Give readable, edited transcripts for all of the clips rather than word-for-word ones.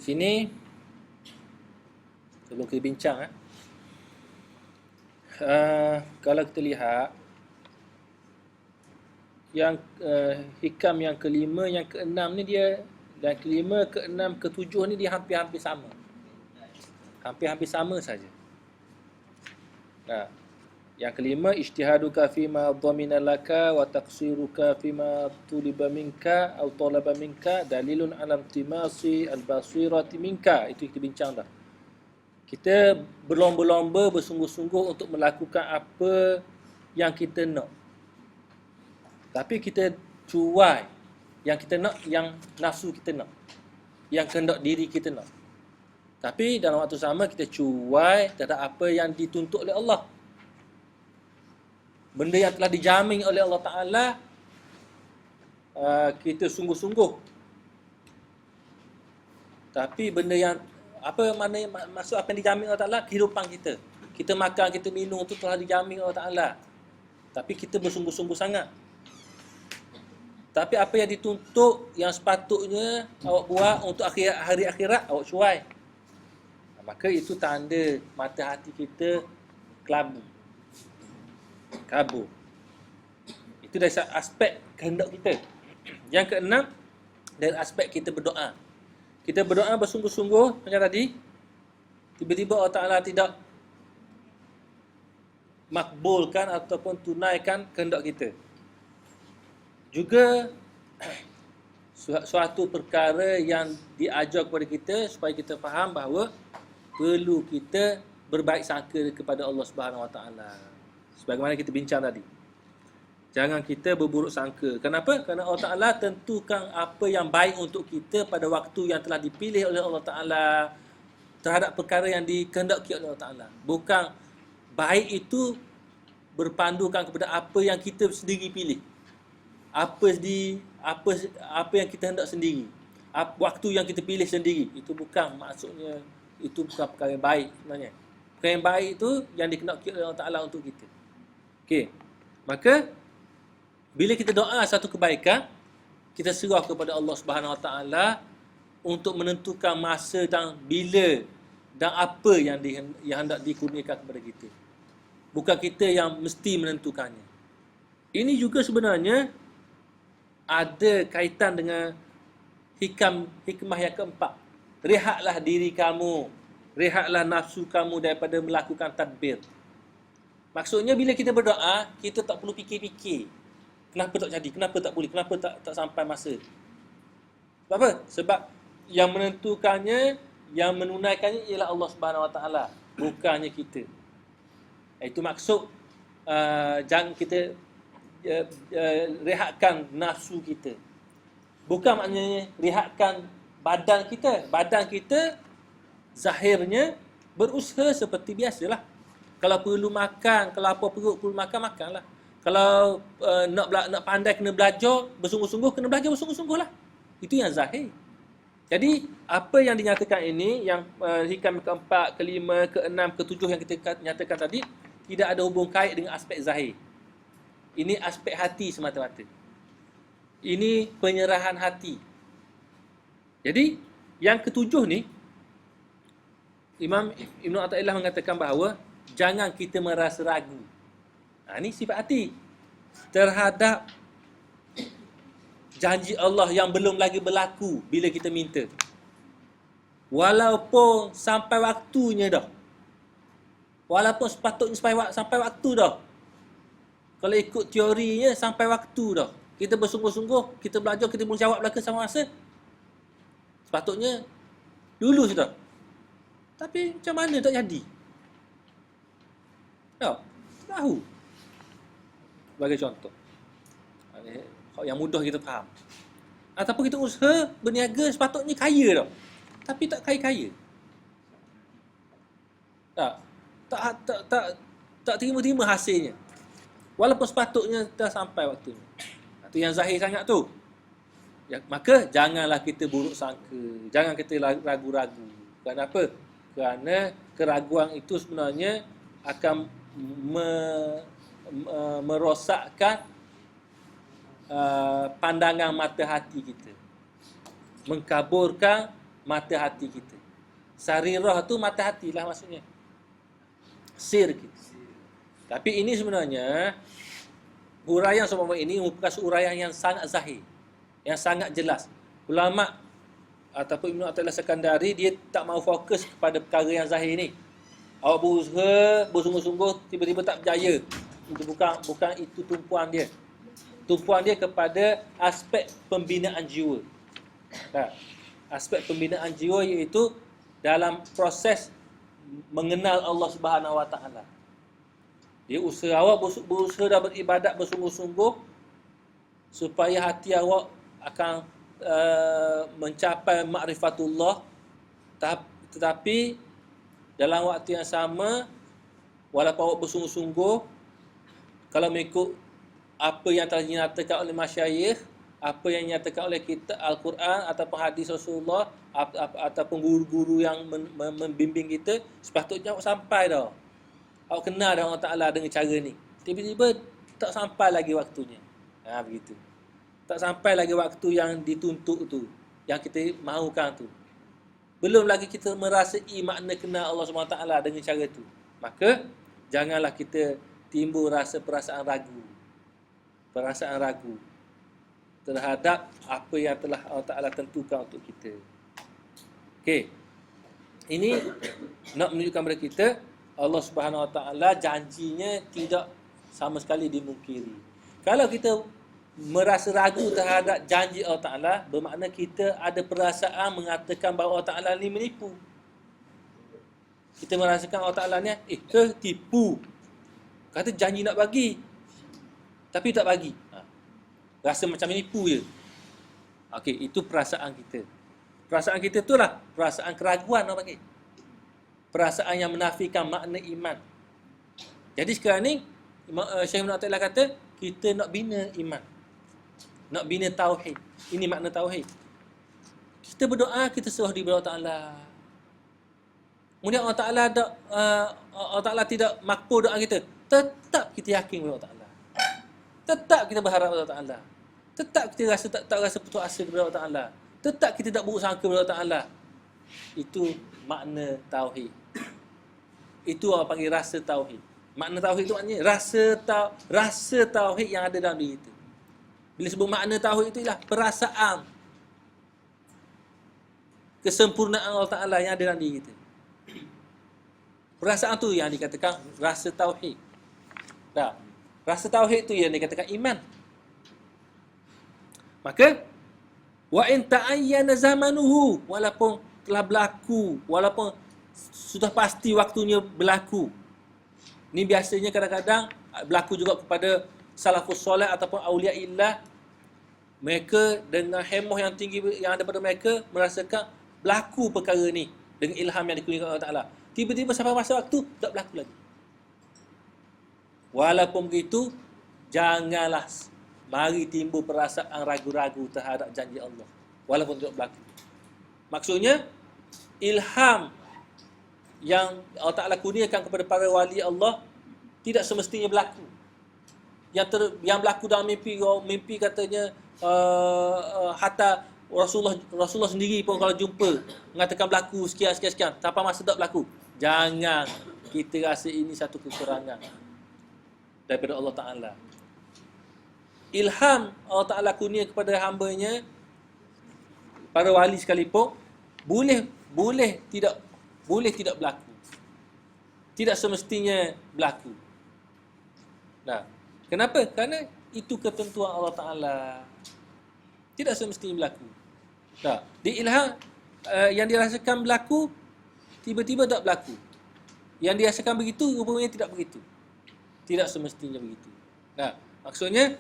Sini sebelum kita bincang kalau kita lihat yang hikam yang kelima, yang keenam ni dia, dan kelima, keenam, ketujuh ni dia hampir-hampir sama. Hampir-hampir sama saja. Nah, yang kelima, ijtihaduka fima dhamina laka wa taqsiruka fima tuliba minka atau talaba minka dalilun ala imtimasi al-basirati minka. Itu kita bincang dah. Kita berlomba-lomba, bersungguh-sungguh untuk melakukan apa yang kita nak. Tapi kita cuai yang kita nak, yang nafsu kita nak, yang kehendak diri kita nak. Tapi dalam waktu sama kita cuai terhadap apa yang dituntut oleh Allah. Benda yang telah dijamin oleh Allah Ta'ala, kita sungguh-sungguh. Tapi benda yang, apa maknanya, maksud apa yang dijamin Allah Ta'ala? Kehidupan kita. Kita makan, kita minum, itu telah dijamin Allah Ta'ala. Tapi kita bersungguh-sungguh sangat. Tapi apa yang dituntut, yang sepatutnya awak buat untuk hari akhirat, awak cuai. Maka itu tanda mata hati kita kelabu, kabur. Itu dari aspek kehendak kita. Yang keenam, dari aspek kita berdoa. Kita berdoa bersungguh-sungguh macam tadi, tiba-tiba Allah Ta'ala tidak makbulkan ataupun tunaikan kehendak kita. Juga suatu perkara yang diajar kepada kita supaya kita faham bahawa perlu kita berbaik sangka kepada Allah Subhanahu Wa Taala. Sebagaimana kita bincang tadi. Jangan kita berburuk sangka. Kenapa? Kerana Allah Ta'ala tentukan apa yang baik untuk kita pada waktu yang telah dipilih oleh Allah Ta'ala terhadap perkara yang dikehendaki oleh Allah Ta'ala. Bukan baik itu berpandukan kepada apa yang kita sendiri pilih. Apa yang kita hendak sendiri. Waktu yang kita pilih sendiri. Itu bukan maksudnya, itu bukan perkara yang baik sebenarnya. Perkara yang baik itu yang dikehendaki oleh Allah Ta'ala untuk kita. Okey. Maka bila kita doa satu kebaikan, kita serah kepada Allah Subhanahu Wa Taala untuk menentukan masa dan bila dan apa yang hendak dikurniakan kepada kita. Bukan kita yang mesti menentukannya. Ini juga sebenarnya ada kaitan dengan hikmah yang keempat. Rehatlah diri kamu, rehatlah nafsu kamu daripada melakukan tadbir. Maksudnya bila kita berdoa, kita tak perlu fikir-fikir. Kenapa tak jadi? Kenapa tak boleh? Kenapa tak sampai masa? Sebab apa? Sebab yang menentukannya, yang menunaikannya ialah Allah Subhanahu Wa Taala, bukannya kita. Itu maksud jangan kita rehatkan nafsu kita. Bukan maknanya rehatkan badan kita. Badan kita zahirnya berusaha seperti biasalah. Kalau perlu makan, kalau apa perut perlu makan, makanlah. Kalau nak pandai kena belajar bersungguh-sungguh, kena belajar bersungguh-sungguh lah. Itu yang zahir. Jadi apa yang dinyatakan ini, yang hikam keempat, kelima, keenam, ketujuh yang kita nyatakan tadi, tidak ada hubung kait dengan aspek zahir. Ini aspek hati semata-mata. Ini penyerahan hati. Jadi yang ketujuh ni, Imam Ibn Athaillah mengatakan bahawa jangan kita merasa ragu. Ini sifat hati terhadap janji Allah yang belum lagi berlaku bila kita minta. Walaupun sampai waktunya dah. Walaupun sepatutnya sampai waktu dah. Kalau ikut teorinya sampai waktu dah. Kita bersungguh-sungguh, kita belajar, kita boleh jawab belaka sama masa. Sepatutnya dulu sudah. Tapi macam mana tak jadi? Tak tahu. Sebagai contoh. Yang mudah kita faham. Ataupun kita usaha berniaga sepatutnya kaya dah. Tapi tak kaya-kaya. Tak terima-terima hasilnya. Walaupun sepatutnya dah sampai waktunya. Itu yang zahir sangat tu. Maka janganlah kita buruk sangka. Jangan kita ragu-ragu. Kenapa? Kerana keraguan itu sebenarnya akan merosakkan pandangan mata hati kita. Mengkaburkan mata hati kita. Sarirah tu mata hati lah maksudnya. Sir kita. Tapi ini sebenarnya huraian semua ini merupakan huraian yang sangat zahir, yang sangat jelas. Ulama ataupun Ibnu Athaillah Sekandari dia tak mau fokus kepada perkara yang zahir ni. Awak berusaha bersungguh-sungguh tiba-tiba tak berjaya. Itu bukan itu tumpuan dia. Tumpuan dia kepada aspek pembinaan jiwa. Aspek pembinaan jiwa iaitu dalam proses mengenal Allah Subhanahu Wa Taala. Dia usaha awak berusaha dan beribadat bersungguh-sungguh supaya hati awak akan mencapai ma'rifatullah, tetapi dalam waktu yang sama walaupun awak bersungguh-sungguh, kalau mengikut apa yang telah dinyatakan oleh masyayikh, apa yang dinyatakan oleh kitab Al-Quran ataupun hadis Rasulullah ataupun guru-guru yang membimbing kita, sepatutnya awak sampai dah. Awak kenal dah Allah Ta'ala dengan cara ni. Tiba-tiba tak sampai lagi waktunya. Begitu. Tak sampai lagi waktu yang dituntut tu, yang kita mahukan tu. Belum lagi kita merasai makna kenal Allah SWT dengan cara tu. Maka janganlah kita timbul rasa perasaan ragu terhadap apa yang telah Allah Ta'ala tentukan untuk kita. Okey. Ini nak menunjukkan kepada kita Allah Subhanahu Wa Ta'ala janjinya tidak sama sekali dimungkiri. Kalau kita merasa ragu terhadap janji Allah Ta'ala, bermakna kita ada perasaan mengatakan bahawa Allah Ta'ala ni menipu. Kita merasakan Allah Ta'ala ni tipu. Kata janji nak bagi, tapi tak bagi. Rasa macam menipu je. Okey, itu perasaan kita. Perasaan kita itulah perasaan keraguan orang panggil. Perasaan yang menafikan makna iman. Jadi sekarang ni Syekh Ibn Athaillah kata kita nak bina iman, nak bina tauhid. Ini makna tauhid. Kita berdoa, kita serah diri kepada Allah Ta'ala. Kemudian Allah Ta'ala tidak makbul doa kita, tetap kita yakin kepada Allah Ta'ala. Tetap kita berharap kepada Allah Ta'ala. Tetap kita tak rasa putus asa kepada Allah Ta'ala. Tetap kita tak buruk sangka kepada Allah Ta'ala. Itu makna tauhid. Itu orang panggil rasa tauhid. Makna tauhid itu maknanya rasa tauhid yang ada dalam diri kita. Bila sebut makna tauhid itu ialah perasaan kesempurnaan Allah Ta'ala yang ada dalam diri kita. Perasaan tu yang dikatakan rasa tauhid. Rasa tauhid tu yang dikatakan iman. Maka wa in ta'ayyana zamanuhu, walaupun telah berlaku, walaupun sudah pasti waktunya berlaku. Ini biasanya kadang-kadang berlaku juga kepada salafus soleh ataupun awliyaillah. Mereka dengan hemah yang tinggi yang ada pada mereka merasakan berlaku perkara ni dengan ilham yang dikurniakan Allah Ta'ala. Tiba-tiba sampai masa waktu tak berlaku lagi. Walaupun begitu, janganlah mari timbul perasaan ragu-ragu terhadap janji Allah walaupun tidak berlaku. Maksudnya ilham yang Allah Ta'ala kurniakan kepada para wali Allah tidak semestinya berlaku. Yang berlaku dalam mimpi katanya hatta Rasulullah sendiri pun kalau jumpa mengatakan berlaku sekian sampai masa tak berlaku. Jangan kita rasa ini satu kekurangan daripada Allah Ta'ala. Ilham Allah Ta'ala kurnia kepada hamba-Nya, para wali sekalipun, boleh tidak berlaku. Tidak semestinya berlaku. Kenapa? Kerana itu ketentuan Allah Ta'ala. Tidak semestinya berlaku. Di ilham yang dirasakan berlaku, tiba-tiba tak berlaku. Yang dirasakan begitu, rupanya tidak begitu. Tidak semestinya begitu. Maksudnya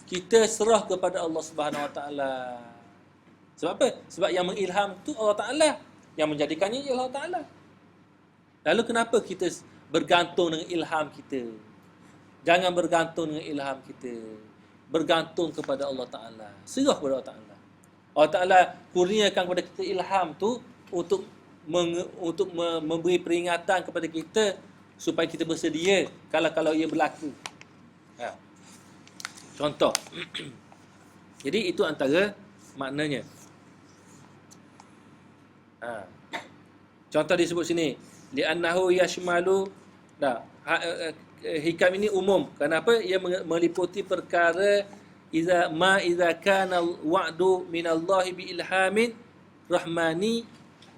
kita serah kepada Allah Subhanahu Wa Ta'ala. Sebab apa? Sebab yang mengilham tu Allah Ta'ala, yang menjadikannya Allah Ta'ala. Lalu kenapa kita bergantung dengan ilham kita? Jangan bergantung dengan ilham kita. Bergantung kepada Allah Ta'ala. Serah kepada Allah Ta'ala. Allah Ta'ala kurniakan kepada kita ilham tu untuk memberi peringatan kepada kita supaya kita bersedia kalau ia berlaku. Contoh. Jadi itu antara maknanya. Ha. Contoh disebut sini, li'annahu yashmalu, hikam ini umum. Kenapa? Ia meliputi perkara iza kana wa'du minallahi bi ilhamin rahmani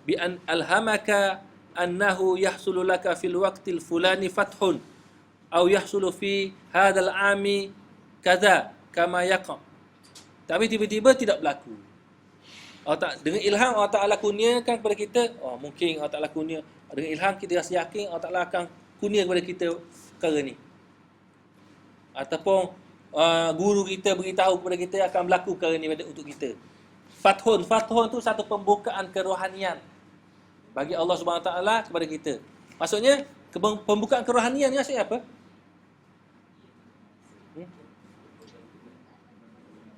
bi an alhamaka annahu yahsulu laka fil waqtil fulani fathun aw yahsulu fi hadzal ami kaza kama yaqa. Tapi tiba-tiba tidak berlaku. Dengan ilham Allah Ta'ala kurniakan kepada kita, mungkin Allah Ta'ala kurnia. Dengan ilham kita rasa yakin Allah Ta'ala akan kurnia kepada kita perkara ni. Ataupun guru kita beritahu kepada kita akan berlaku perkara ni untuk kita. Fathun tu satu pembukaan kerohanian bagi Allah Subhanahu Wa Ta'ala kepada kita. Maksudnya pembukaan kerohanian ni maksudnya apa?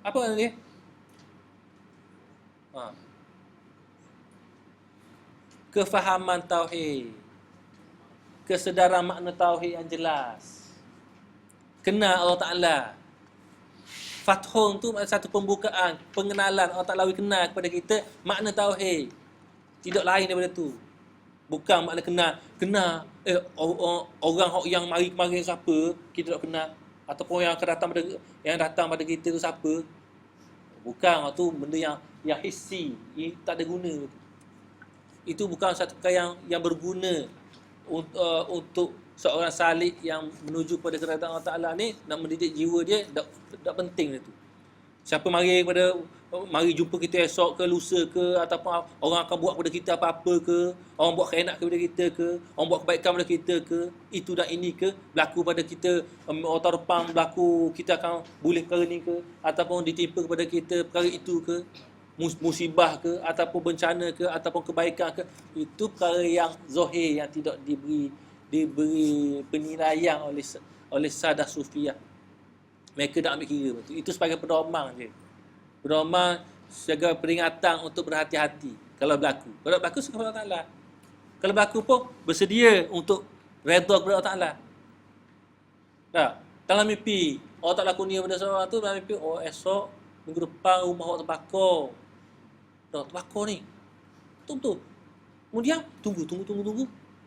Apa makna dia? Kefahaman tauhid, kesedaran makna tauhid yang jelas, kenal Allah Ta'ala. Fathun tu satu pembukaan, pengenalan Allah Ta'ala kenal kepada kita makna tauhid. Tidak lain daripada tu. Bukan makna kenal orang yang mari kemarin siapa kita tak kenal, ataupun yang akan datang pada kita tu siapa. Bukan, tu benda yang hissi, tak ada guna. Itu bukan satu perkara yang berguna untuk seorang salik yang menuju pada kerajaan Allah Ta'ala ni, nak mendidik jiwa dia, tak penting itu. Siapa mari jumpa kita esok ke, lusa ke, ataupun orang akan buat kepada kita apa-apa ke, orang buat khianat kepada kita ke, orang buat kebaikan kepada kita ke, itu dan ini ke, berlaku pada kita, otak repang berlaku, kita akan boleh perkara ni ke, ataupun ditimpa kepada kita perkara itu ke, musibah ke, ataupun bencana ke, ataupun kebaikan ke, itu perkara yang zahir, yang tidak diberi penilaian oleh sadah sufiah. Mereka tak ambil kira betul. Itu sebagai pedomang je. Pedomang sebagai peringatan untuk berhati-hati kalau berlaku. Kalau berlaku suka kepada Allah Ta'ala. Kalau berlaku pun bersedia untuk redha kepada Allah Ta'ala. Dalam mimpi Allah Ta'ala kurnia pada seorang tu, dalam mimpi, esok minggu depan rumah awak terbakar. Terbakar ni. Betul. Kemudian tunggu.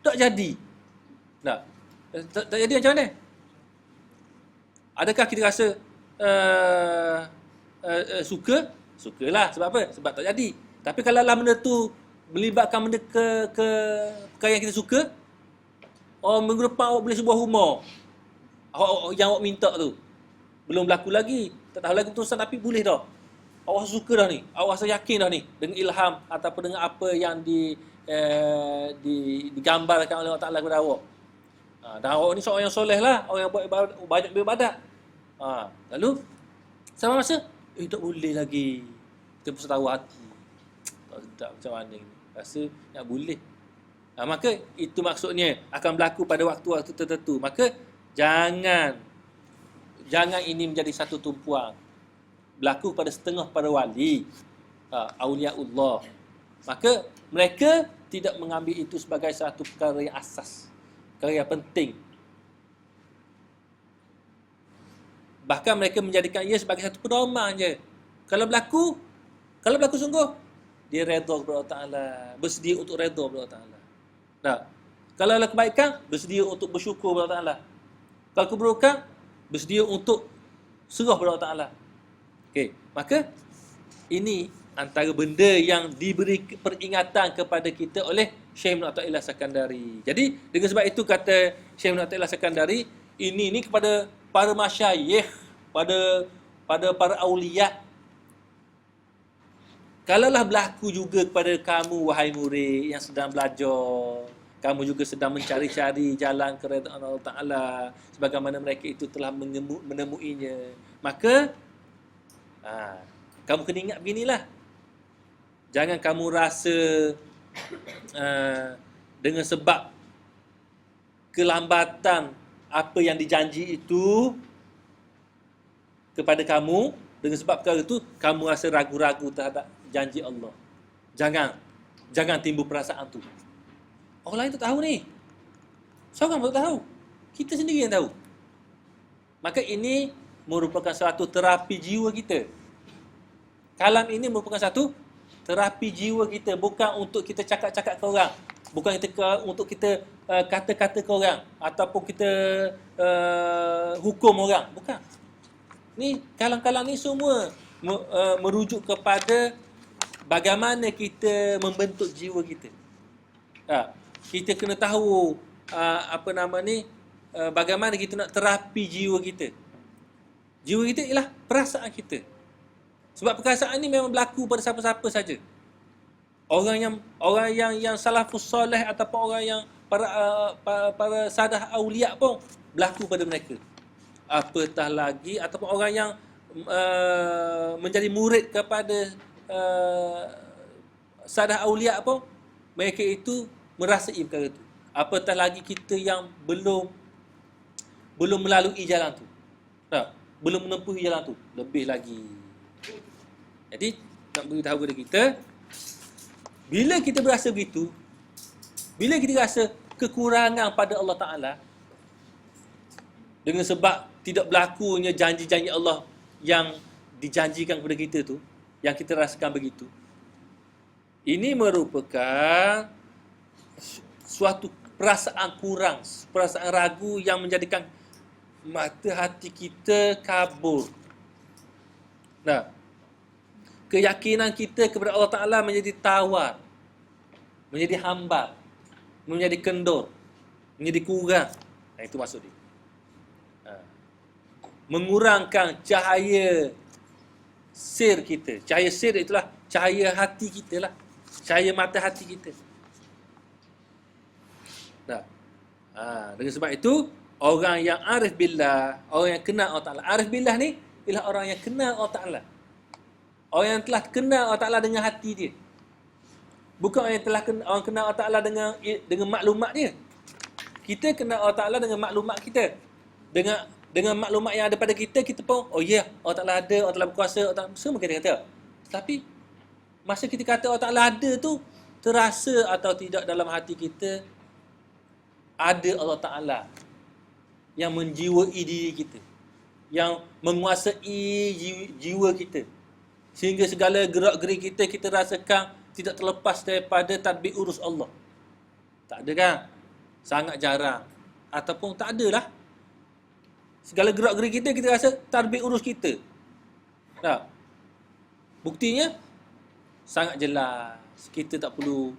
Tak jadi. Tak jadi macam mana? Adakah kita rasa sukalah, sebab apa? Sebab tak jadi. Tapi kalau lah benda tu melibatkan benda ke perkara yang kita suka, minggu depan awak boleh sebuah rumah yang awak minta tu, belum berlaku lagi, tak tahu lagi keputusan, tapi boleh dah. Awak rasa suka dah ni, awak rasa yakin dah ni, dengan ilham ataupun dengan apa yang digambarkan oleh Allah Ta'ala kepada awak. Dan awak ni seorang yang soleh lah, orang yang buat ibadat, banyak beribadat. Lalu sama masa tak boleh lagi, kita pun tahu hati, tak macam mana ni, rasa nak boleh. Maka itu maksudnya akan berlaku pada waktu-waktu tertentu. Maka jangan ini menjadi satu tumpuan. Berlaku pada setengah para wali, auliaullah. Maka mereka tidak mengambil itu sebagai satu perkara yang asas, perkara yang penting. Bahkan mereka menjadikan ia sebagai satu pedoman je. Kalau berlaku sungguh, dia redha kepada Allah Ta'ala, bersedia untuk redha kepada Allah Ta'ala. Kalau ada kebaikan, bersedia untuk bersyukur kepada Allah Ta'ala. Kalau keburukan, bersedia untuk serah kepada Allah Ta'ala. Okey, maka ini antara benda yang diberi peringatan kepada kita oleh Syekh Ibn Athaillah Sakandari. Jadi dengan sebab itu kata Syekh Ibn Athaillah Sakandari, ini kepada para masyayikh, pada para aulia. Kalaulah berlaku juga kepada kamu, wahai murid yang sedang belajar, kamu juga sedang mencari-cari jalan keredaan Allah Ta'ala, sebagaimana mereka itu telah menemuinya, maka kamu kena ingat beginilah. Jangan kamu rasa dengan sebab kelambatan apa yang dijanji itu kepada kamu, dengan sebab perkara itu kamu rasa ragu-ragu terhadap janji Allah. Jangan timbul perasaan tu. Orang lain tak tahu ni. Seorang pun tak tahu. Kita sendiri yang tahu. Maka ini merupakan satu terapi jiwa kita. Kalam ini merupakan satu terapi jiwa kita, bukan untuk kita cakap-cakap ke orang, bukan untuk kita kata-kata ke orang ataupun kita hukum orang, bukan. Ni kalang-kalang ni semua merujuk kepada bagaimana kita membentuk jiwa kita. Kita kena tahu bagaimana kita nak terapi jiwa kita. Jiwa kita ialah perasaan kita. Sebab perasaan ni memang berlaku pada siapa-siapa saja. Orang yang salafus soleh ataupun orang yang para sadah aulia pun berlaku pada mereka. Apatah lagi ataupun orang yang menjadi murid kepada sadah aulia pun, mereka itu merasai perkara itu. Apatah lagi kita yang belum melalui jalan tu, belum menempuhi jalan tu, lebih lagi. Jadi nak beritahu kepada kita, bila kita berasa begitu, bila kita rasa kekurangan pada Allah Ta'ala, dengan sebab tidak berlakunya janji-janji Allah yang dijanjikan kepada kita tu, yang kita rasakan begitu, ini merupakan suatu perasaan kurang, perasaan ragu yang menjadikan mata hati kita kabur. Nah, keyakinan kita kepada Allah Ta'ala menjadi tawar, menjadi hambar, menjadi kendor, menjadi kurang. Itu maksud dia. Mengurangkan cahaya sir kita. Cahaya sir itulah cahaya hati kita lah. Cahaya mata hati kita. Dengan sebab itu, orang yang arif billah, orang yang kenal Allah Ta'ala. Arif billah ni ialah orang yang kenal Allah Ta'ala. Orang yang telah kenal Allah Ta'ala dengan hati dia. Bukan orang yang telah kenal Allah Ta'ala dengan maklumat dia. Kita kenal Allah Ta'ala dengan maklumat kita. Dengan maklumat yang ada pada kita, kita pun, oh ya, Allah Ta'ala ada, Allah Ta'ala berkuasa, Allah Ta'ala, semua kita kata. Tapi, masa kita kata Allah Ta'ala ada tu, terasa atau tidak dalam hati kita, ada Allah Ta'ala yang menjiwai diri kita, yang menguasai jiwa kita, sehingga segala gerak-gerik kita rasakan tidak terlepas daripada tadbir urus Allah. Tak ada kan? Sangat jarang. Ataupun tak adalah. Segala gerak-gerik kita rasa tadbir urus kita. Buktinya, sangat jelas. Kita tak perlu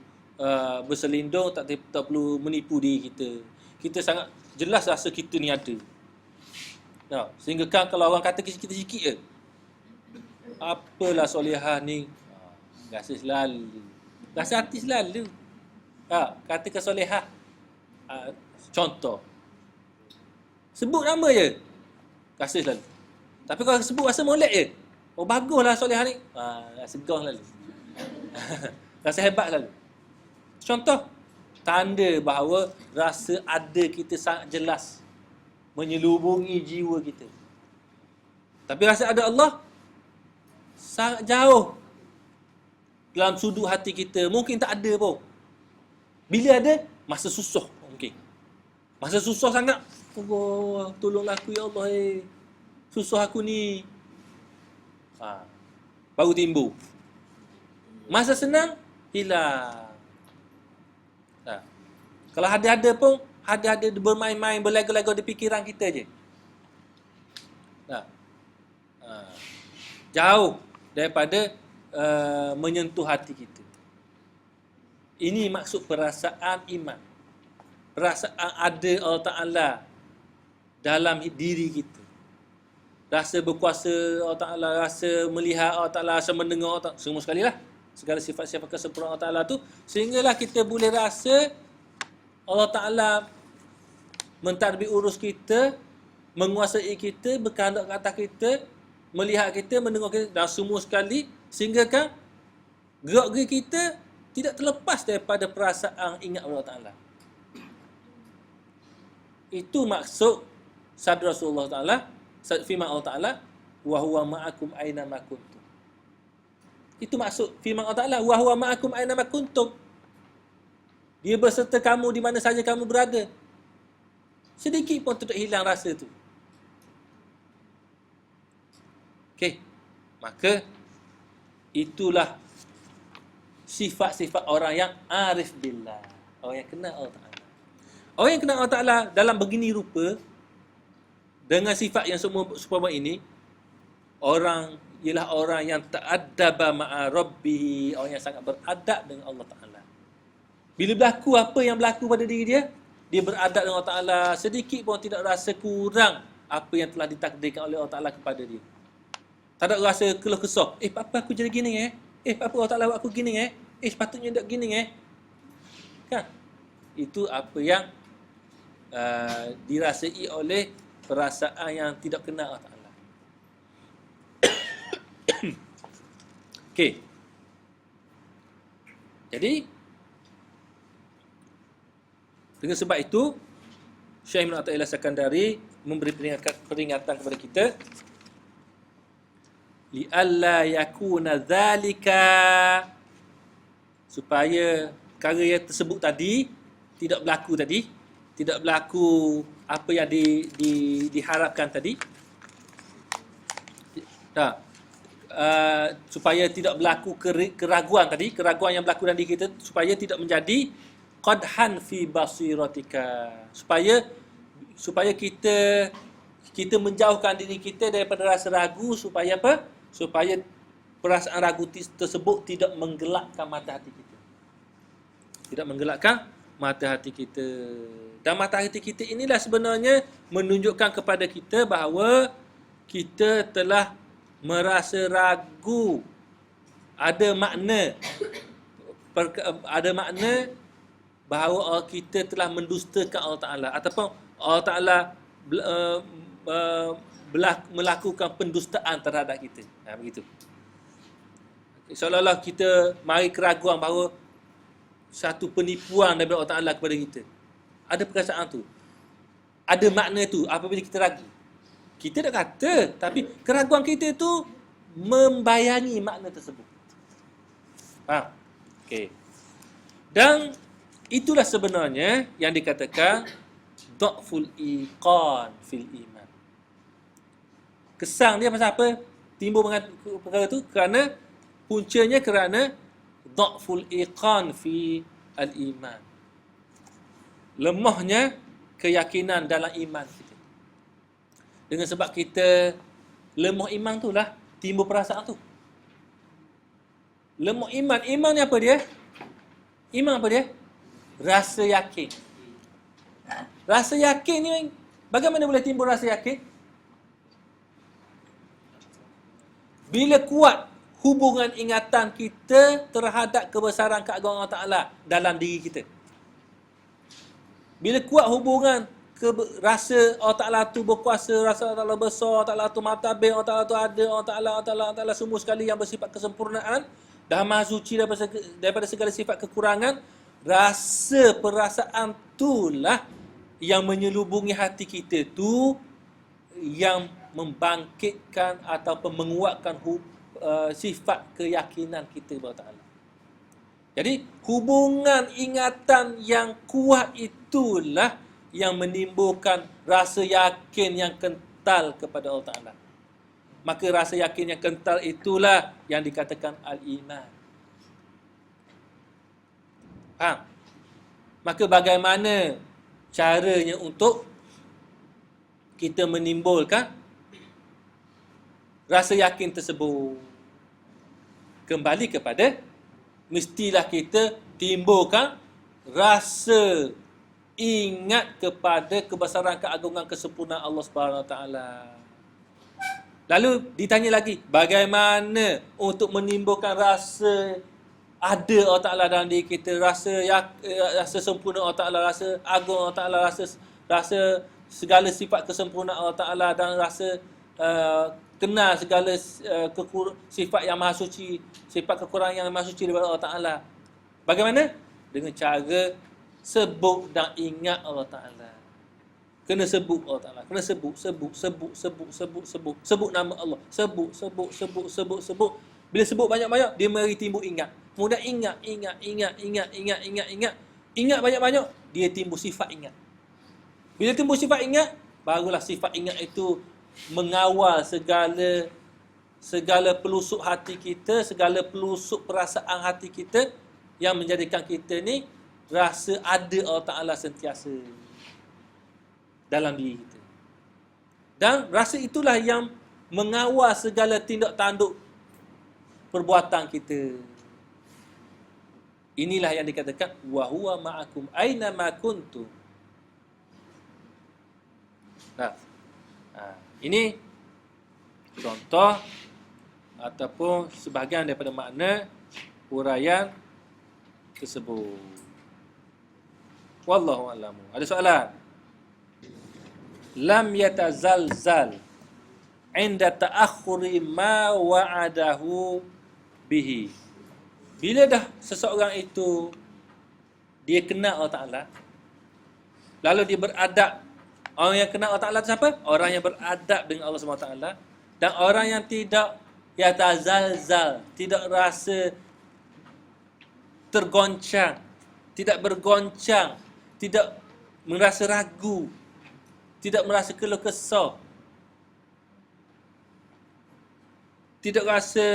berselindung, tak perlu menipu diri kita. Kita sangat jelas rasa kita ni ada. Sehingga kan kalau orang kata kita sikit je, apalah solehah ni, rasa selalu, rasa hati selalu. Kata ke solehah, contoh, sebut nama je, rasa selalu. Tapi kalau sebut rasa molek je, oh baguslah solehah ni, rasa gong selalu. Rasa hebat selalu. Contoh, tanda bahawa rasa ada kita sangat jelas menyelubungi jiwa kita. Tapi rasa ada Allah sangat jauh dalam sudut hati kita. Mungkin tak ada pun. Bila ada, masa susah mungkin. Masa susah sangat, Allah, tolonglah aku ya Allah, susah aku ni. Baru timbul. Masa senang, hilang. Kalau ada-ada pun, ada-ada bermain-main, berlego-lego di fikiran kita je. Jauh daripada menyentuh hati kita. Ini maksud perasaan iman. Perasaan ada Allah Ta'ala dalam diri kita. Rasa berkuasa Allah Ta'ala, rasa melihat Allah Ta'ala, rasa mendengar Allah Ta'ala. Semua sekali lah. Segala sifat-sifat kesempurnaan Allah Ta'ala tu. Sehinggalah kita boleh rasa Allah Ta'ala mentadbir urus kita, menguasai kita, berkehendak ke atas kita, melihat kita, mendengar kita, dan semua sekali, sehingga kan gerak-gerik kita tidak terlepas daripada perasaan ingat Allah Ta'ala. Itu maksud sabda Rasulullah Ta'ala, firman Allah Ta'ala, wa huwa ma'akum aina ma kuntum. Itu maksud firman Allah Ta'ala, wa huwa ma'akum aina ma kuntum. Dia berserta kamu di mana saja kamu berada. Sedikit pun tidak hilang rasa tu. Okey. Maka itulah sifat-sifat orang yang arif billah. Orang yang kenal Allah Ta'ala. Orang yang kenal Allah Ta'ala dalam begini rupa, dengan sifat yang seumpama ini, orang ialah orang yang ta'addaba ma'a rabbih, orang yang sangat beradab dengan Allah Ta'ala. Bila berlaku apa yang berlaku pada diri dia, dia beradab dengan Allah Ta'ala, sedikit pun tidak rasa kurang apa yang telah ditakdirkan oleh Allah Ta'ala kepada dia. Tak ada rasa keluh kesah. Apa aku jadi gini apa Allah Ta'ala buat aku gini sepatutnya tak gini Kan? Itu apa yang dirasai oleh perasaan yang tidak kenal Allah Ta'ala. Okey. Jadi dengan sebab itu Syekh Ibn Athaillah Sakandari memberi peringatan kepada kita, li alla yakuna zalika, supaya perkara yang tersebut tadi tidak berlaku apa yang diharapkan tadi. Supaya tidak berlaku keraguan yang berlaku dalam diri kita, supaya tidak menjadi qadhan fi basiratika, supaya kita menjauhkan diri kita daripada rasa ragu, supaya apa? Supaya perasaan ragu tersebut tidak menggelapkan mata hati kita. Tidak menggelapkan mata hati kita. Dan mata hati kita inilah sebenarnya menunjukkan kepada kita bahawa kita telah merasa ragu. Ada makna bahawa kita telah mendustakan Allah Ta'ala, ataupun Allah Ta'ala melakukan pendustaan terhadap kita. Begitu. Seolah-olah kita mari keraguan bahawa satu penipuan daripada Allah Ta'ala kepada kita. Ada perasaan tu. Ada makna tu apabila kita ragu. Kita tak kata, tapi keraguan kita tu membayangi makna tersebut. Faham? Okey. Dan itulah sebenarnya yang dikatakan dha'ful iqan fil iman. Kesang dia pasal apa? Timbul perkara tu kerana puncanya kerana dha'ful iqan fi al-iman. Lemahnya keyakinan dalam iman kita. Dengan sebab kita lemah iman tu lah timbul perasaan tu. Lemah iman. Iman ni apa dia? Iman apa dia? Rasa yakin. Rasa yakin ni, bagaimana boleh timbul rasa yakin? Bila kuat hubungan ingatan kita terhadap kebesaran keagungan Allah Ta'ala dalam diri kita. Bila kuat hubungan rasa Allah Ta'ala tu berkuasa, rasa Allah Ta'ala besar, Allah Ta'ala tu matabir, Allah Ta'ala tu ada, Allah Ta'ala semua sekali yang bersifat kesempurnaan dan maha suci daripada segala sifat kekurangan, rasa perasaan itulah yang menyelubungi hati kita tu, yang membangkitkan ataupun menguatkan sifat keyakinan kita kepada Allah. Jadi hubungan ingatan yang kuat itulah yang menimbulkan rasa yakin yang kental kepada Allah Ta'ala. Maka rasa yakin yang kental itulah yang dikatakan al-iman. Faham? Maka bagaimana caranya untuk kita menimbulkan rasa yakin tersebut? Kembali kepada mestilah kita timbulkan rasa ingat kepada kebesaran keagungan kesempurnaan Allah Subhanahu Wa Taala. Lalu ditanya lagi, bagaimana untuk menimbulkan rasa ada Allah Ta'ala dalam diri kita, rasa sempurna Allah Ta'ala, rasa agung Allah Ta'ala, rasa segala sifat kesempurnaan Allah Ta'ala, dan rasa kenal segala sifat yang maha suci, sifat kekurangan yang maha suci daripada Allah Ta'ala. Bagaimana? Dengan cara sebut dan ingat Allah Ta'ala. Kena sebut Allah Ta'ala. Kena sebut nama Allah. Sebut. Bila sebut banyak-banyak, dia mari timbul ingat. Kemudian ingat. Ingat banyak-banyak, dia timbul sifat ingat. Bila timbul sifat ingat, barulah sifat ingat itu mengawal segala segala pelusuk hati kita, segala pelusuk perasaan hati kita yang menjadikan kita ni rasa ada Allah Ta'ala sentiasa dalam diri kita. Dan rasa itulah yang mengawal segala tindak tanduk perbuatan kita. Inilah yang dikatakan wa huwa ma'akum aina ma kuntum. Nah, ini contoh ataupun sebahagian daripada makna huraian tersebut. Wallahu a'lam. Ada soalan? Lam yatazalzal inda ta'akhuri ma wa'adahu bihi. Bila dah seseorang itu dia kenal Allah Ta'ala, lalu dia beradab. Orang yang kenal Allah Ta'ala itu siapa? Orang yang beradab dengan Allah SWT. Dan orang yang tidak yatazalzal, tidak rasa tergoncang, tidak bergoncang, tidak merasa ragu, tidak merasa keluh kesah, tidak rasa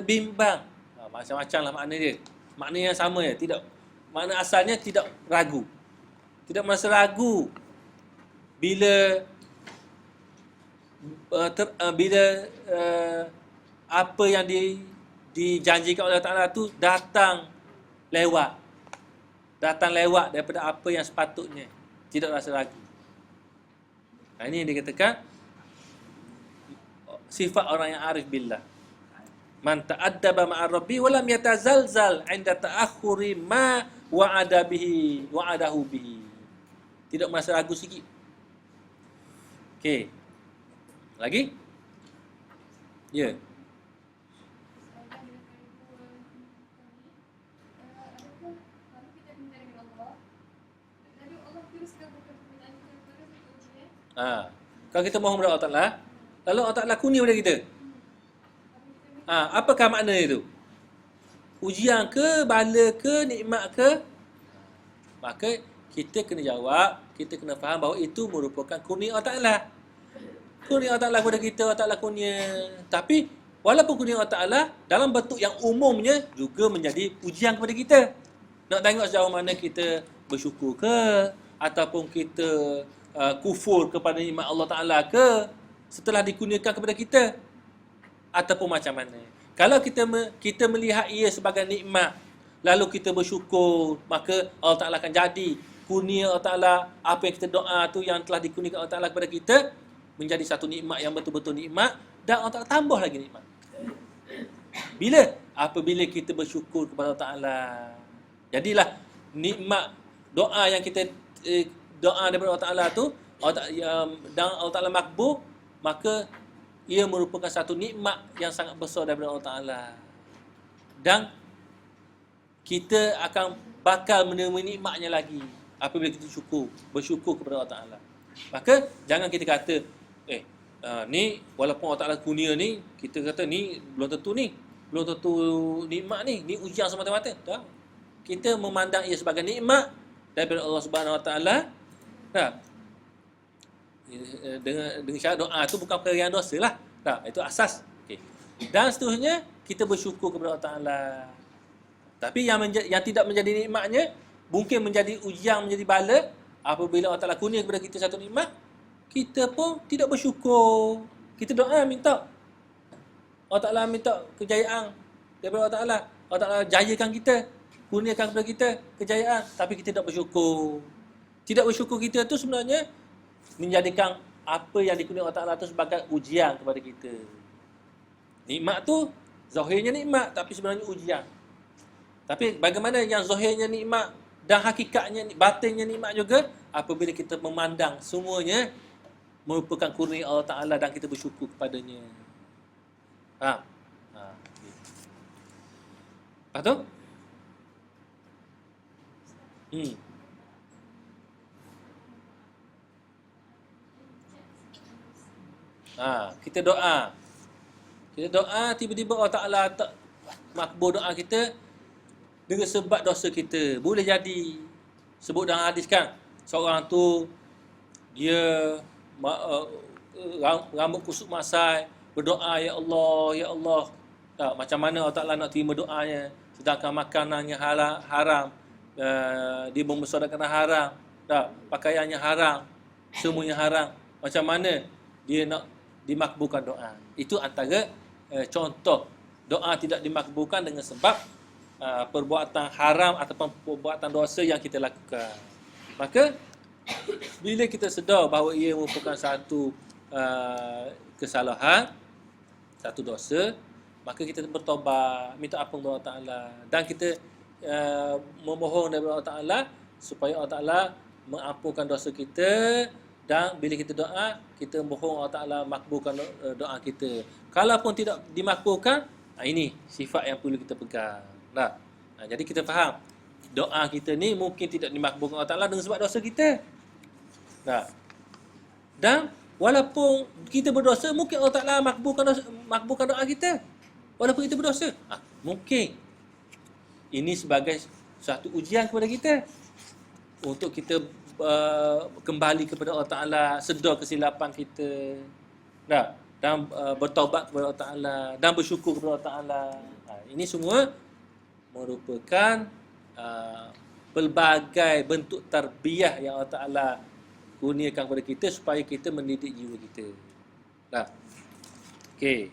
bimbang. Macam-macam lah makna dia. Makna yang sama ya. Tidak, makna asalnya tidak ragu. Tidak merasa ragu bila apa yang dijanjikan oleh Allah Ta'ala tu datang lewat. Datang lewat daripada apa yang sepatutnya. Tidak rasa ragu. Ini yang dikatakan sifat orang yang arif billah. Man ta'addaba ma'a rabbi wa lam yatazalzal 'inda ta'akhuri ma wa'adahu bihi. Tidak merasa ragu sikit. Okey. Lagi? Ya. Kalau kita mohon kepada Allah Ta'ala, lalu Allah Ta'ala kurnia kepada kita. Apakah makna itu? Ujian ke, bala ke, nikmat ke? Maka kita kena jawab, kita kena faham bahawa itu merupakan kurnia Allah Ta'ala. Kurnia Allah Ta'ala kepada kita, Allah Ta'ala kurnia. Tapi walaupun kurnia Allah Ta'ala dalam bentuk yang umumnya juga menjadi ujian kepada kita. Nak tengok sejauh mana kita bersyukur ke, ataupun kita kufur kepada nikmat Allah Ta'ala ke setelah dikurniakan kepada kita, ataupun macam mana. Kalau kita melihat ia sebagai nikmat, lalu kita bersyukur, maka Allah Ta'ala akan jadi kurnia Allah Ta'ala, apa yang kita doa tu yang telah dikurniakan Allah Ta'ala kepada kita, menjadi satu nikmat yang betul-betul nikmat, dan Allah Ta'ala tambah lagi nikmat. Bila? Apabila kita bersyukur kepada Allah Ta'ala. Jadilah nikmat doa yang kita doa daripada Allah Ta'ala tu, dan Allah Ta'ala makbul, maka ia merupakan satu nikmat yang sangat besar daripada Allah Ta'ala. Dan kita akan bakal menerima nikmatnya lagi apabila kita bersyukur kepada Allah Ta'ala. Maka jangan kita kata, ni walaupun Allah Ta'ala kurnia ni, kita kata ni belum tentu nikmat ni ujian semata-mata. Tak. Kita memandang ia sebagai nikmat daripada Allah Subhanahu Wa Ta'ala. Dengan syarat doa tu bukan perkara yang dosa lah. Itu asas. Okay. Dan seterusnya kita bersyukur kepada Allah Ta'ala. Tapi yang tidak menjadi nikmatnya mungkin menjadi ujian, menjadi bala. Apabila Allah Ta'ala kurnia kepada kita satu nikmat, kita pun tidak bersyukur. Kita doa minta Allah Ta'ala minta kejayaan daripada Allah Ta'ala. Allah Ta'ala jayakan kita, kurniakan kepada kita kejayaan, tapi kita tidak bersyukur. Tidak bersyukur kita tu sebenarnya menjadikan apa yang dikurniakan Allah Ta'ala tu sebagai ujian kepada kita. Nikmat tu zahirnya nikmat, tapi sebenarnya ujian. Tapi bagaimana yang zahirnya nikmat dan hakikatnya, batinnya nikmat juga, apabila kita memandang semuanya merupakan kurnia Allah Ta'ala dan kita bersyukur kepadanya. Lepas tu? Kita doa. Tiba-tiba Allah Ta'ala tak makbul doa kita dengan sebab dosa kita. Boleh jadi. Sebut dalam hadis kan, seorang tu dia rambut kusut masai, berdoa, ya Allah, ya Allah. Tak, macam mana Allah Ta'ala nak terima doanya, sedangkan makanannya haram, dia membesar kerana haram, tak, pakaiannya haram, semuanya haram. Macam mana dia nak dimakbulkan doa? Itu antara contoh doa tidak dimakbulkan dengan sebab perbuatan haram ataupun perbuatan dosa yang kita lakukan. Maka bila kita sedar bahawa ia merupakan satu kesalahan, satu dosa, maka kita bertaubat, minta ampun kepada Allah Ta'ala, dan kita memohon daripada Allah Ta'ala supaya Allah Ta'ala mengampunkan dosa kita. Dan bila kita doa, kita mohon Allah Ta'ala makbulkan doa kita. Kalaupun tidak dimakbulkan, ini sifat yang perlu kita pegang. Jadi kita faham, doa kita ni mungkin tidak dimakbulkan Allah Ta'ala dengan sebab dosa kita. Dan walaupun kita berdosa, mungkin Allah Ta'ala makbulkan doa kita. Walaupun kita berdosa, mungkin ini sebagai satu ujian kepada kita untuk kita kembali kepada Allah Ta'ala, sedar kesilapan kita, dan bertaubat kepada Allah Ta'ala, dan bersyukur kepada Allah Ta'ala. Ini semua merupakan pelbagai bentuk tarbiyah yang Allah Ta'ala kurniakan kepada kita supaya kita mendidik jiwa kita. Okey.